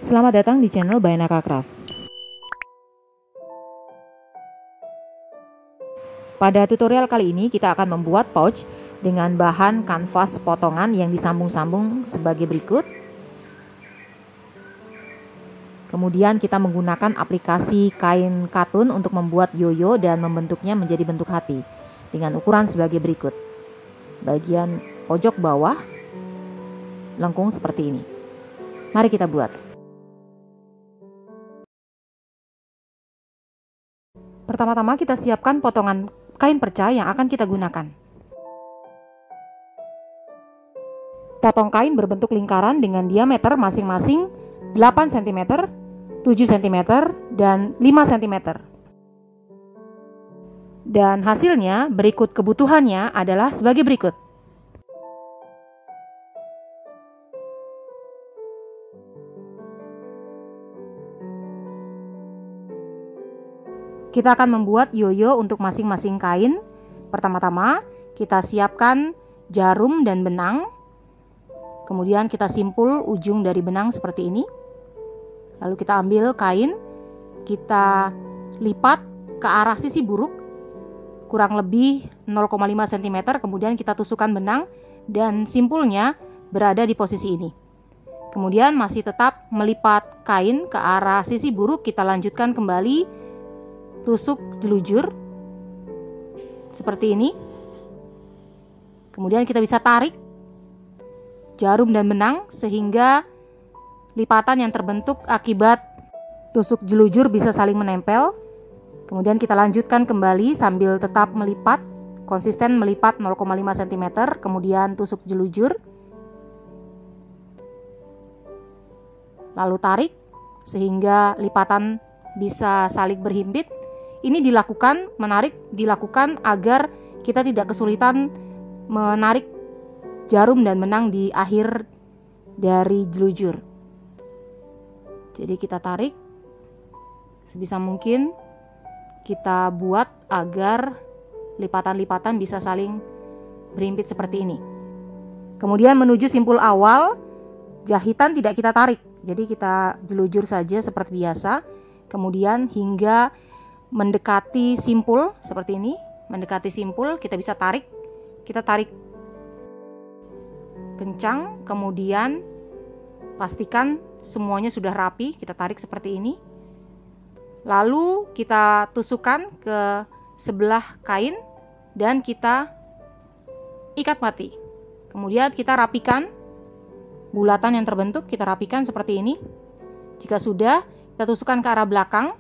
Selamat datang di channel Bayanaka Craft. Pada tutorial kali ini kita akan membuat pouch dengan bahan kanvas potongan yang disambung-sambung sebagai berikut. Kemudian kita menggunakan aplikasi kain katun untuk membuat yoyo dan membentuknya menjadi bentuk hati dengan ukuran sebagai berikut. Bagian pojok bawah lengkung seperti ini. Mari kita buat. Pertama-tama kita siapkan potongan kain perca yang akan kita gunakan. Potong kain berbentuk lingkaran dengan diameter masing-masing 8 cm, 7 cm, dan 5 cm. Dan hasilnya berikut kebutuhannya adalah sebagai berikut. Kita akan membuat yoyo untuk masing-masing kain. Pertama-tama kita siapkan jarum dan benang. Kemudian kita simpul ujung dari benang seperti ini. Lalu kita ambil kain, kita lipat ke arah sisi buruk kurang lebih 0,5 cm. Kemudian kita tusukkan benang dan simpulnya berada di posisi ini. Kemudian masih tetap melipat kain ke arah sisi buruk, kita lanjutkan kembali tusuk jelujur seperti ini. Kemudian kita bisa tarik jarum dan benang sehingga lipatan yang terbentuk akibat tusuk jelujur bisa saling menempel. Kemudian kita lanjutkan kembali sambil tetap melipat, konsisten melipat 0,5 cm, kemudian tusuk jelujur. Lalu tarik sehingga lipatan bisa saling berhimpit. Ini menarik dilakukan agar kita tidak kesulitan menarik jarum dan benang di akhir dari jelujur. Jadi kita tarik sebisa mungkin, kita buat agar lipatan-lipatan bisa saling berhimpit seperti ini. Kemudian menuju simpul awal, jahitan tidak kita tarik, jadi kita jelujur saja seperti biasa. Kemudian hingga mendekati simpul seperti ini, mendekati simpul kita bisa tarik. Kita tarik kencang, kemudian pastikan semuanya sudah rapi, kita tarik seperti ini. Lalu kita tusukkan ke sebelah kain dan kita ikat mati. Kemudian kita rapikan bulatan yang terbentuk, kita rapikan seperti ini. Jika sudah, kita tusukkan ke arah belakang.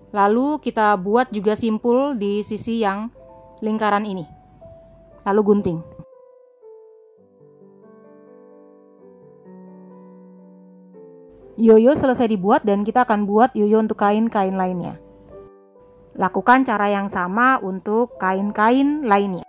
Lalu kita buat juga simpul di sisi yang lingkaran ini. Lalu gunting. Yoyo selesai dibuat dan kita akan buat yoyo untuk kain-kain lainnya. Lakukan cara yang sama untuk kain-kain lainnya.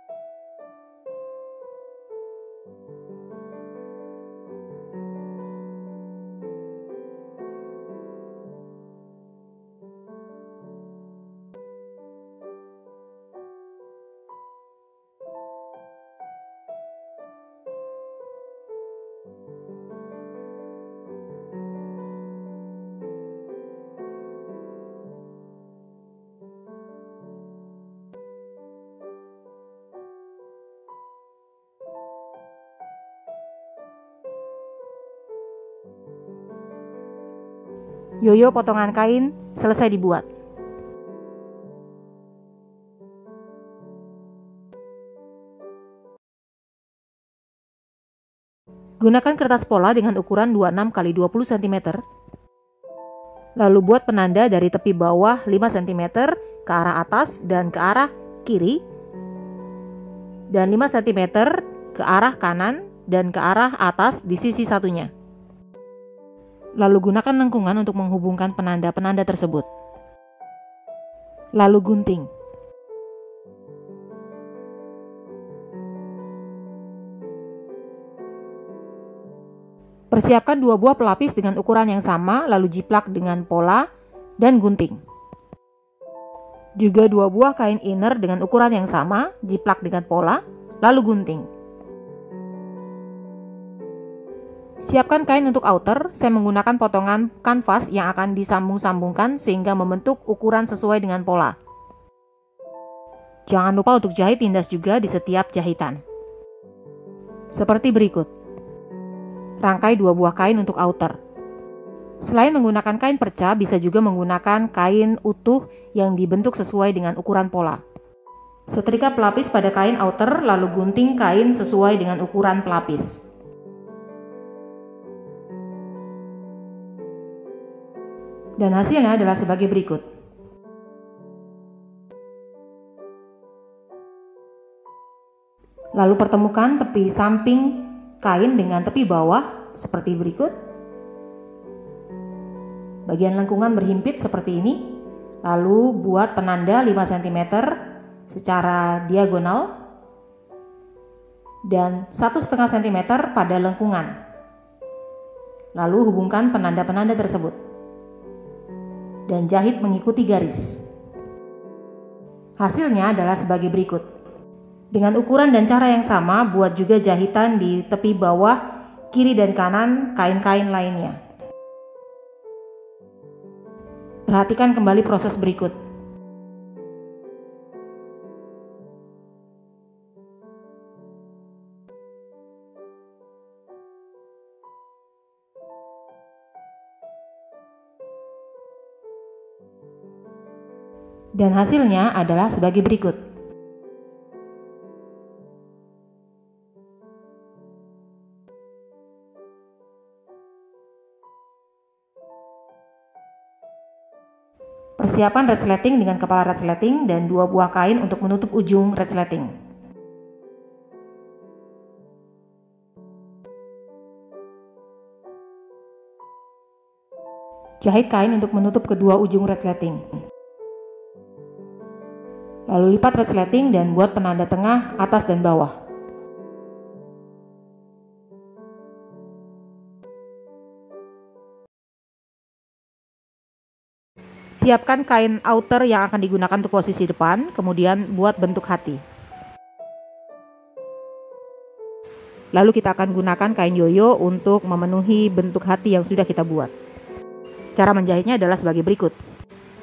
Yoyo potongan kain selesai dibuat. Gunakan kertas pola dengan ukuran 26 x 20 cm. Lalu buat penanda dari tepi bawah 5 cm ke arah atas dan ke arah kiri, dan 5 cm ke arah kanan dan ke arah atas di sisi satunya. Lalu gunakan lengkungan untuk menghubungkan penanda-penanda tersebut. Lalu gunting. Persiapkan 2 buah pelapis dengan ukuran yang sama, lalu jiplak dengan pola dan gunting. Juga 2 buah kain inner dengan ukuran yang sama, jiplak dengan pola, lalu gunting. Siapkan kain untuk outer. Saya menggunakan potongan kanvas yang akan disambung-sambungkan sehingga membentuk ukuran sesuai dengan pola. Jangan lupa untuk jahit tindas juga di setiap jahitan. Seperti berikut. Rangkai 2 buah kain untuk outer. Selain menggunakan kain perca, bisa juga menggunakan kain utuh yang dibentuk sesuai dengan ukuran pola. Setrika pelapis pada kain outer, lalu gunting kain sesuai dengan ukuran pelapis. Dan hasilnya adalah sebagai berikut. Lalu pertemukan tepi samping kain dengan tepi bawah seperti berikut. Bagian lengkungan berhimpit seperti ini. Lalu buat penanda 5 cm secara diagonal dan 1,5 cm pada lengkungan. Lalu hubungkan penanda-penanda tersebut dan jahit mengikuti garis. Hasilnya adalah sebagai berikut. Dengan ukuran dan cara yang sama, buat juga jahitan di tepi bawah, kiri dan kanan kain-kain lainnya. Perhatikan kembali proses berikut. Dan hasilnya adalah sebagai berikut. Persiapan resleting dengan kepala resleting dan 2 buah kain untuk menutup ujung resleting. Jahit kain untuk menutup kedua ujung resleting. Lalu lipat resleting dan buat penanda tengah, atas dan bawah. Siapkan kain outer yang akan digunakan untuk posisi depan, kemudian buat bentuk hati. Lalu kita akan gunakan kain yoyo untuk memenuhi bentuk hati yang sudah kita buat. Cara menjahitnya adalah sebagai berikut.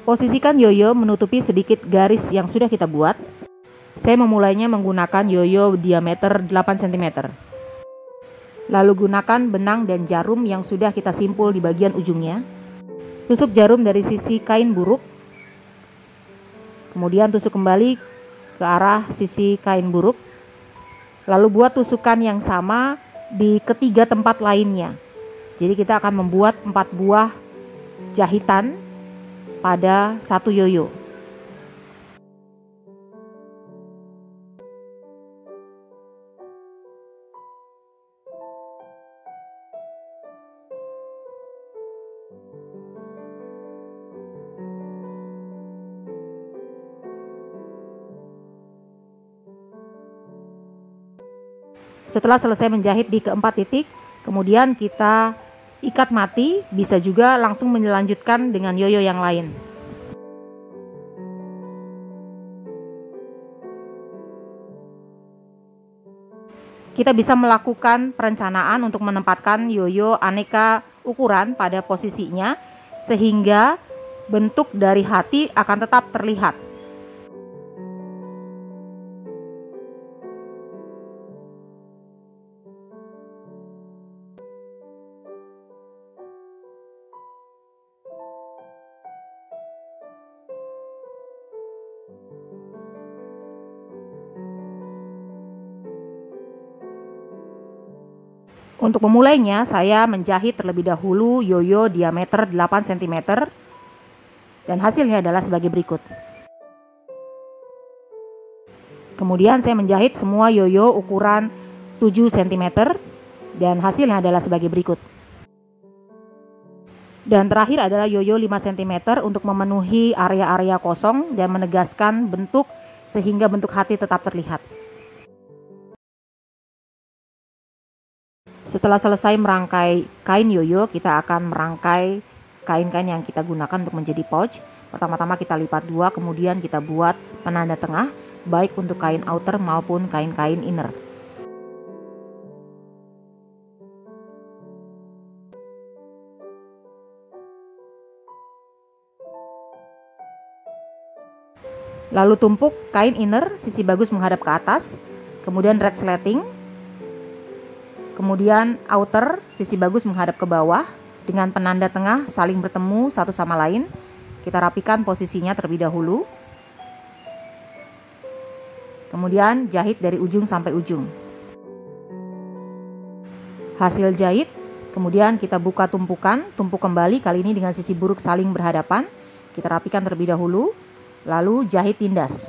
Posisikan yoyo menutupi sedikit garis yang sudah kita buat. Saya memulainya menggunakan yoyo diameter 8 cm. Lalu gunakan benang dan jarum yang sudah kita simpul di bagian ujungnya. Tusuk jarum dari sisi kain buruk, kemudian tusuk kembali ke arah sisi kain buruk, lalu buat tusukan yang sama di ketiga tempat lainnya. Jadi kita akan membuat 4 buah jahitan pada satu yoyo. Setelah selesai menjahit di keempat titik, kemudian kita ikat mati, bisa juga langsung melanjutkan dengan yoyo yang lain. Kita bisa melakukan perencanaan untuk menempatkan yoyo aneka ukuran pada posisinya, sehingga bentuk dari hati akan tetap terlihat. Untuk memulainya, saya menjahit terlebih dahulu yoyo diameter 8 cm dan hasilnya adalah sebagai berikut. Kemudian saya menjahit semua yoyo ukuran 7 cm dan hasilnya adalah sebagai berikut. Dan terakhir adalah yoyo 5 cm untuk memenuhi area-area kosong dan menegaskan bentuk sehingga bentuk hati tetap terlihat. Setelah selesai merangkai kain yoyo, kita akan merangkai kain-kain yang kita gunakan untuk menjadi pouch. Pertama-tama kita lipat 2, kemudian kita buat penanda tengah, baik untuk kain outer maupun kain-kain inner. Lalu tumpuk kain inner sisi bagus menghadap ke atas, kemudian red slatting, kemudian outer sisi bagus menghadap ke bawah dengan penanda tengah saling bertemu satu sama lain. Kita rapikan posisinya terlebih dahulu. Kemudian jahit dari ujung sampai ujung. Hasil jahit, kemudian kita buka tumpukan, tumpuk kembali kali ini dengan sisi buruk saling berhadapan. Kita rapikan terlebih dahulu, lalu jahit tindas.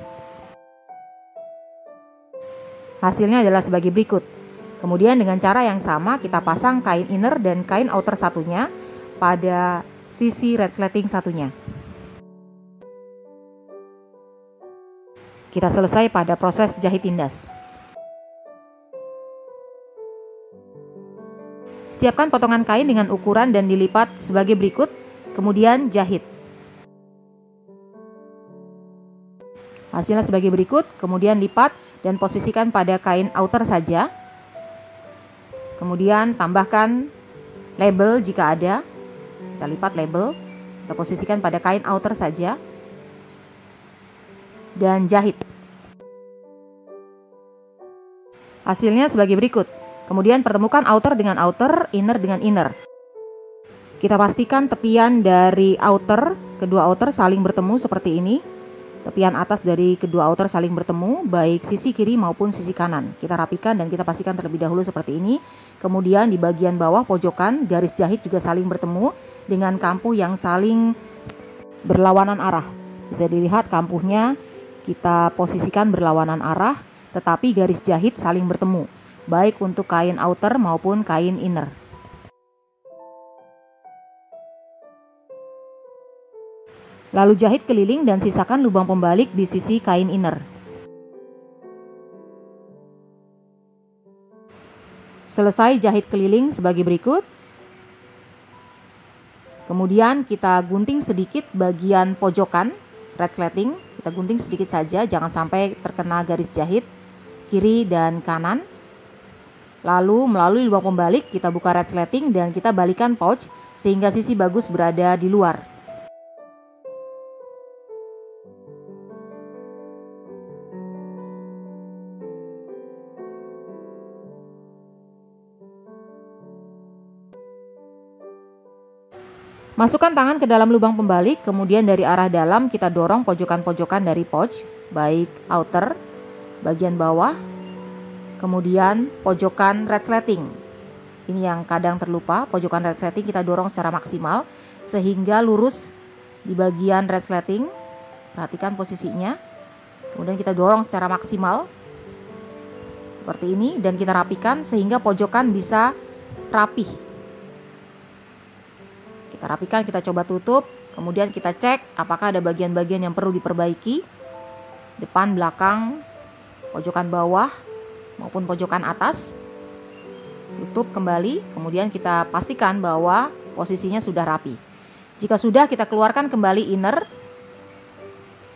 Hasilnya adalah sebagai berikut. Kemudian dengan cara yang sama kita pasang kain inner dan kain outer satunya pada sisi red slatting satunya. Kita selesai pada proses jahit tindas. Siapkan potongan kain dengan ukuran dan dilipat sebagai berikut, kemudian jahit. Hasilnya sebagai berikut, kemudian lipat dan posisikan pada kain outer saja. Kemudian tambahkan label jika ada. Kita lipat label, kita posisikan pada kain outer saja. Dan jahit. Hasilnya sebagai berikut. Kemudian pertemukan outer dengan outer, inner dengan inner. Kita pastikan tepian dari outer, kedua outer saling bertemu seperti ini. Tepian atas dari kedua outer saling bertemu, baik sisi kiri maupun sisi kanan. Kita rapikan dan kita pastikan terlebih dahulu seperti ini. Kemudian di bagian bawah pojokan, garis jahit juga saling bertemu dengan kampuh yang saling berlawanan arah. Bisa dilihat kampuhnya kita posisikan berlawanan arah, tetapi garis jahit saling bertemu, baik untuk kain outer maupun kain inner. Lalu jahit keliling dan sisakan lubang pembalik di sisi kain inner. Selesai jahit keliling sebagai berikut. Kemudian kita gunting sedikit bagian pojokan red slatting. Kita gunting sedikit saja, jangan sampai terkena garis jahit kiri dan kanan. Lalu melalui lubang pembalik kita buka red slatting dan kita balikan pouch sehingga sisi bagus berada di luar. Masukkan tangan ke dalam lubang pembalik, kemudian dari arah dalam kita dorong pojokan-pojokan dari pouch, baik outer, bagian bawah, kemudian pojokan red slatting. Ini yang kadang terlupa, pojokan red slatting kita dorong secara maksimal sehingga lurus di bagian red slatting. Perhatikan posisinya. Kemudian kita dorong secara maksimal seperti ini dan kita rapikan sehingga pojokan bisa rapih. Kita rapikan, kita coba tutup, kemudian kita cek apakah ada bagian-bagian yang perlu diperbaiki. Depan, belakang, pojokan bawah maupun pojokan atas. Tutup kembali, kemudian kita pastikan bahwa posisinya sudah rapi. Jika sudah, kita keluarkan kembali inner.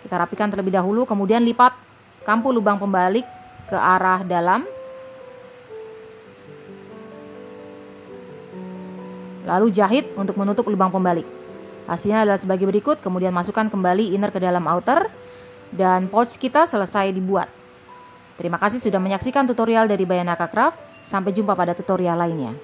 Kita rapikan terlebih dahulu, kemudian lipat kampuh lubang pembalik ke arah dalam. Lalu jahit untuk menutup lubang pembalik. Hasilnya adalah sebagai berikut, kemudian masukkan kembali inner ke dalam outer dan pouch kita selesai dibuat. Terima kasih sudah menyaksikan tutorial dari Bayanaka Craft. Sampai jumpa pada tutorial lainnya.